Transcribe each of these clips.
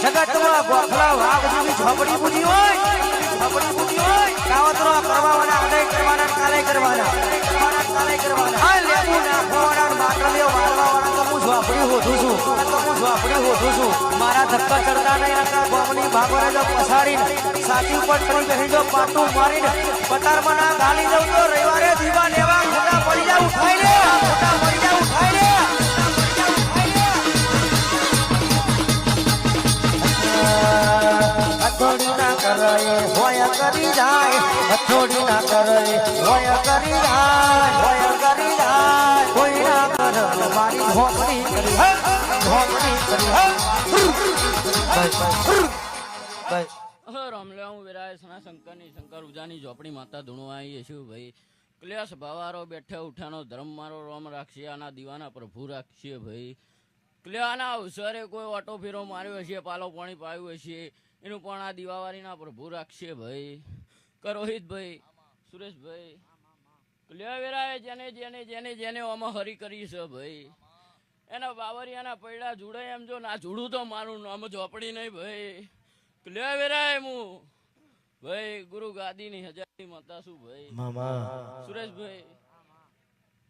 જગતમાં ગોખલા વાઘ જેવી ઝોપડી બુજી હોય કાવતરો કરવાના હૃદય કરવાના કાલે કરવાના આ લેબુ નાખવાના બાટલીઓ વાળવાવાળા તો હું ઝોપડી હોધું છું મારા ધક્કા ચડતા નહીં નકા ગોમની ભાગોને જો પછાડીને સાચી ઉપર ચડી બેસી જો પાટું મારીને પટારમાં ના ગાલી દઉં તો રવિવારે દીવા લેવા ખોટા પડી જાય ઉઠાઈ લે હથોડી ના કરે હોય કરી જાય હથોડી ના કરે હોય કરી જાય કોઈ ના કરે મારી ઝોપડી કરી રામલે હું વિરાય સના શંકર ઉજાની ઝોપડી માતા ધૂણવા આવી છું ભાઈ ક્લેશ ભાવારો બેઠે ઉઠાનો ધર્મ મારો રોમ રાખશે આના દીવાના પ્રભુ રાખશે ભાઈ ક્લેના અવસરે કોઈ ઓટો ફેરો માર્યો હશે પાલો પાણી પાયું હશે એનું પણ આ દીવાવાળીના પ્રભુ રાખશે ભાઈ કરોહિતભાઈ સુરેશભાઈ ક્લિયા વેરાએ જેને આમાં હરી કરી છે ભાઈ એના બાવરિયાના પૈડા જોડે એમ જો ના જોડું તો મારું નામ ઝોપડી નહીં ભાઈ ક્લિયા વેરાએ હું ભાઈ ગુરુ ગાદીની હજારી માતા છું ભાઈ સુરેશભાઈ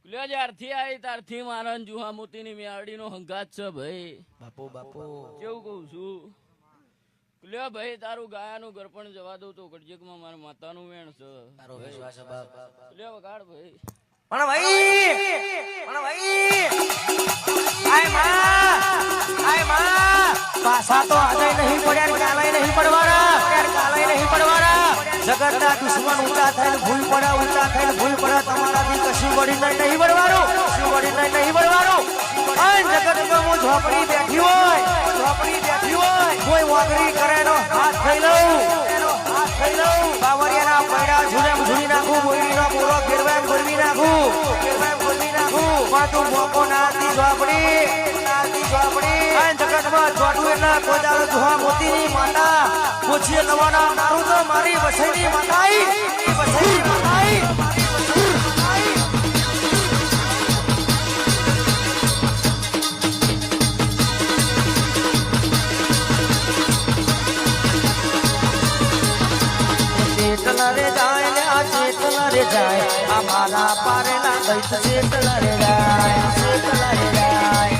ક્લિયા જ્યારથી આવી ત્યારથી મારા જુહા મોતીની મેળડીનો હંગાત છે ભાઈ બાપુ કેવું કહું છું ક્લિયા ભાઈ તારું ગાયાનું ગરપણ જવા દઉં તો ગડજગમાં મારા માતાનું વેણ છે તારો વિશ્વાસ છે બાપ ક્લિયા વગાડ ભાઈ પણ ભાઈ આય માં પાસા તો આજે નહીં પડ્યા કાલે નહીં પડવાના જગતના દુશ્મન ઊંચા થઈને ભૂલ પડે તમારાથી કશું વળી નહીં પડવાનું જગતમાં હું ઝોપડી બેઠી હોય કોઈ વાગરી કરેનો હાથ થઈ લઉં બાવરિયાના પૈડા ઝુડી નાખું બોરીનો પૂરો ફેરવામ ગરમી નાખું પણ તું મોકો નાતી ઝોપડી જગતમાં ચોટું એટલે કોદાળો જોવા મોતીની માતા પૂછીએ નવાના મારું તો મારી વસઈની માતાઈ ચેતલા રે જાય અમારા પારે ના ગઈ ચેતલા રે જાય